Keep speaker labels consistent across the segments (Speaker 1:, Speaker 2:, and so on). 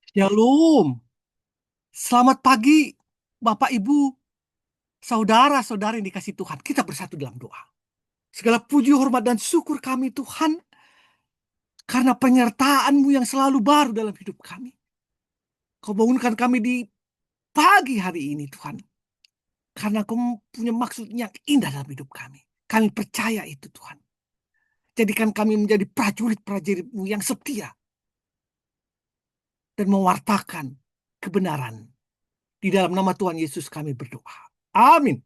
Speaker 1: Shalom. Selamat pagi, Bapak, Ibu, saudara-saudari yang dikasih Tuhan. Kita bersatu dalam doa. Segala puji, hormat, dan syukur kami Tuhan, karena penyertaan-Mu yang selalu baru dalam hidup kami. Kau bangunkan kami di pagi hari ini Tuhan, karena Kau punya maksud yang indah dalam hidup kami. Kami percaya itu Tuhan. Jadikan kami menjadi prajurit-prajurit-Mu yang setia dan mewartakan kebenaran. Di dalam nama Tuhan Yesus kami berdoa. Amin.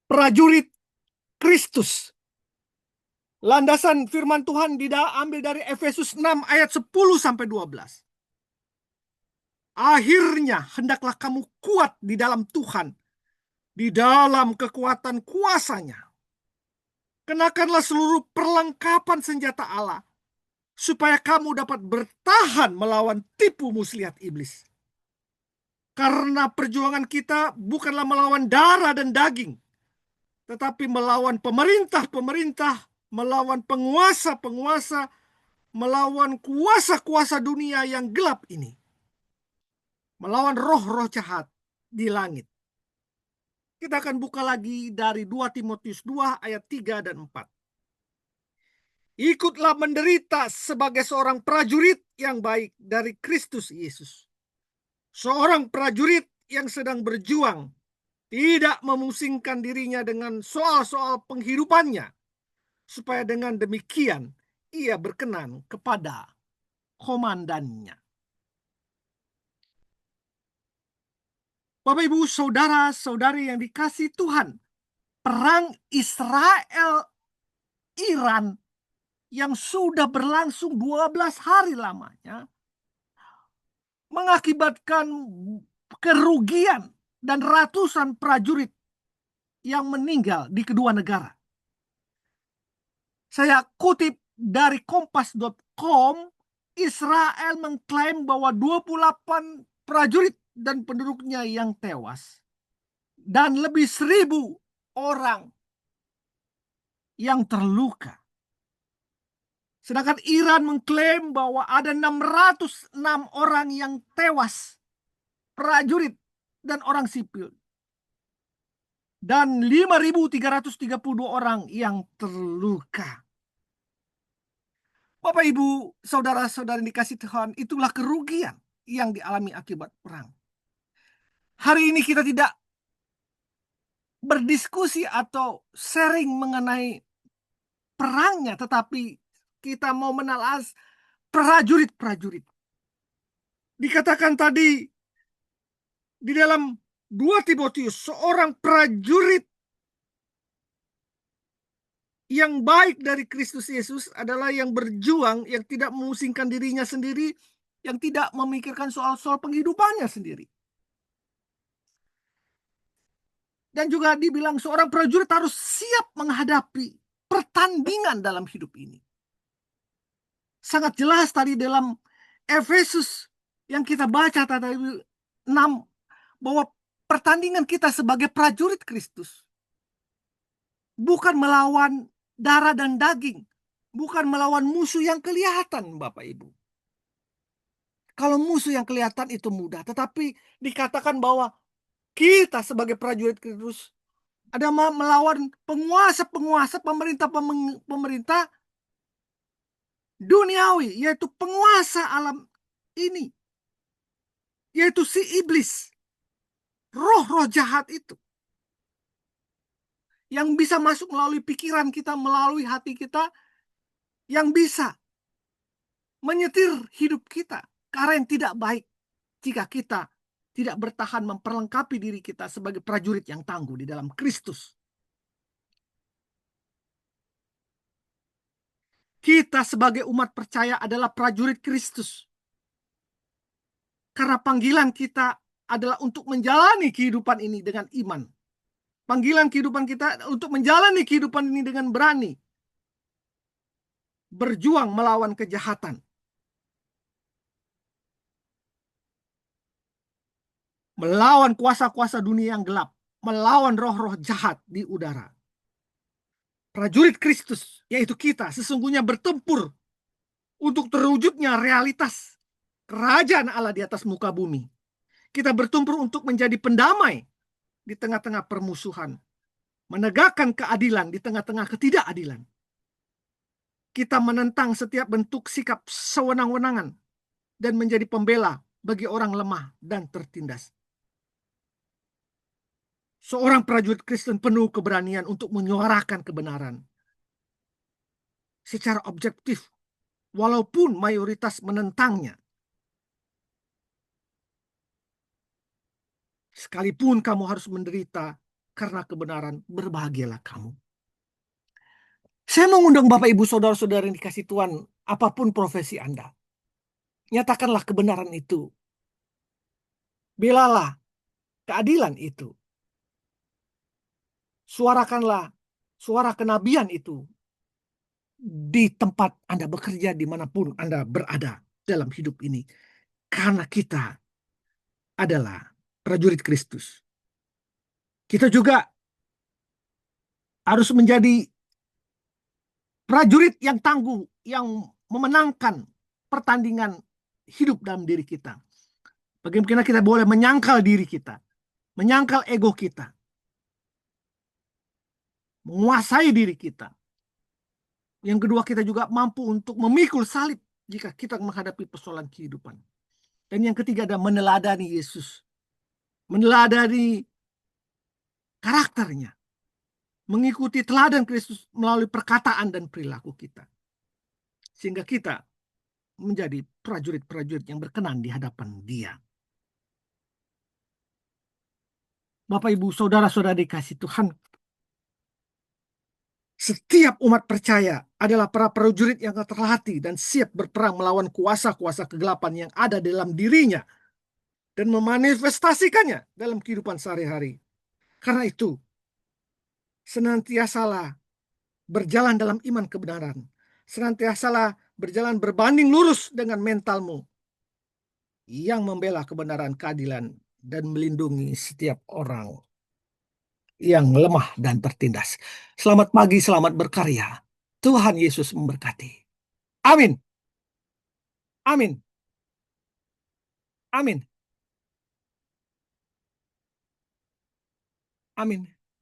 Speaker 1: Prajurit Kristus. Landasan firman Tuhan diambil dari Efesus 6 ayat 10 sampai 12. Akhirnya hendaklah kamu kuat di dalam Tuhan, di dalam kekuatan kuasa-Nya. Kenakanlah seluruh perlengkapan senjata Allah, supaya kamu dapat bertahan melawan tipu muslihat iblis. Karena perjuangan kita bukanlah melawan darah dan daging, tetapi melawan pemerintah-pemerintah, melawan penguasa-penguasa, melawan kuasa-kuasa dunia yang gelap ini, melawan roh-roh jahat di langit. Kita akan buka lagi dari 2 Timotius 2 ayat 3 dan 4. Ikutlah menderita sebagai seorang prajurit yang baik dari Kristus Yesus. Seorang prajurit yang sedang berjuang, tidak memusingkan dirinya dengan soal-soal penghidupannya, supaya dengan demikian ia berkenan kepada komandannya. Bapak, Ibu, saudara-saudari yang dikasih Tuhan, perang Israel-Iran yang sudah berlangsung 12 hari lamanya mengakibatkan kerugian dan ratusan prajurit yang meninggal di kedua negara. Saya kutip dari kompas.com, Israel mengklaim bahwa 28 prajurit dan penduduknya yang tewas dan lebih 1.000 orang yang terluka. Sedangkan Iran mengklaim bahwa ada 606 orang yang tewas, prajurit dan orang sipil, dan 5.332 orang yang terluka. Bapak, Ibu, saudara-saudara yang dikasih Tuhan, itulah kerugian yang dialami akibat perang. Hari ini kita tidak berdiskusi atau sharing mengenai perangnya, tetapi kita mau menalas prajurit-prajurit. Dikatakan tadi di dalam 2 Timotius, seorang prajurit yang baik dari Kristus Yesus adalah yang berjuang, yang tidak memusingkan dirinya sendiri, yang tidak memikirkan soal-soal penghidupannya sendiri. Dan juga dibilang seorang prajurit harus siap menghadapi pertandingan dalam hidup ini. Sangat jelas tadi dalam Efesus yang kita baca tadi 6, bahwa pertandingan kita sebagai prajurit Kristus bukan melawan darah dan daging, bukan melawan musuh yang kelihatan, Bapak Ibu. Kalau musuh yang kelihatan itu mudah, tetapi dikatakan bahwa kita sebagai prajurit Kristus ada melawan penguasa-penguasa, pemerintah duniawi, yaitu penguasa alam ini, yaitu si iblis, roh-roh jahat itu, yang bisa masuk melalui pikiran kita, melalui hati kita, yang bisa menyetir hidup kita ke arah yang tidak baik jika kita tidak bertahan memperlengkapi diri kita sebagai prajurit yang tangguh di dalam Kristus. Kita sebagai umat percaya adalah prajurit Kristus. Karena panggilan kita adalah untuk menjalani kehidupan ini dengan iman. Panggilan kehidupan kita untuk menjalani kehidupan ini dengan berani. Berjuang melawan kejahatan. Melawan kuasa-kuasa dunia yang gelap. Melawan roh-roh jahat di udara. Prajurit Kristus, yaitu kita, sesungguhnya bertempur untuk terwujudnya realitas kerajaan Allah di atas muka bumi. Kita bertumpur untuk menjadi pendamai di tengah-tengah permusuhan, menegakkan keadilan di tengah-tengah ketidakadilan. Kita menentang setiap bentuk sikap sewenang-wenangan dan menjadi pembela bagi orang lemah dan tertindas. Seorang prajurit Kristen penuh keberanian untuk menyuarakan kebenaran secara objektif, walaupun mayoritas menentangnya. Sekalipun kamu harus menderita karena kebenaran, berbahagialah kamu. Saya mengundang Bapak Ibu Saudara-saudara yang dikasih Tuhan, apapun profesi Anda. Nyatakanlah kebenaran itu. Belalah keadilan itu. Suarakanlah suara kenabian itu di tempat Anda bekerja, dimanapun Anda berada dalam hidup ini. Karena kita adalah prajurit Kristus. Kita juga harus menjadi prajurit yang tangguh, yang memenangkan pertandingan hidup dalam diri kita. Bagaimana kita boleh menyangkal diri kita, menyangkal ego kita, menguasai diri kita. Yang kedua, kita juga mampu untuk memikul salib jika kita menghadapi persoalan kehidupan. Dan yang ketiga ada meneladani Yesus, meneladani karakternya, mengikuti teladan Kristus melalui perkataan dan perilaku kita. Sehingga kita menjadi prajurit-prajurit yang berkenan di hadapan Dia. Bapak, Ibu, Saudara-saudara dikasih Tuhan, setiap umat percaya adalah para prajurit yang terlatih dan siap berperang melawan kuasa-kuasa kegelapan yang ada dalam dirinya dan memanifestasikannya dalam kehidupan sehari-hari. Karena itu, senantiasalah berjalan dalam iman kebenaran. Senantiasalah berjalan berbanding lurus dengan mentalmu yang membela kebenaran, keadilan, dan melindungi setiap orang yang lemah dan tertindas. Selamat pagi, selamat berkarya. Tuhan Yesus memberkati. Amin. Amin. Amin. Amin.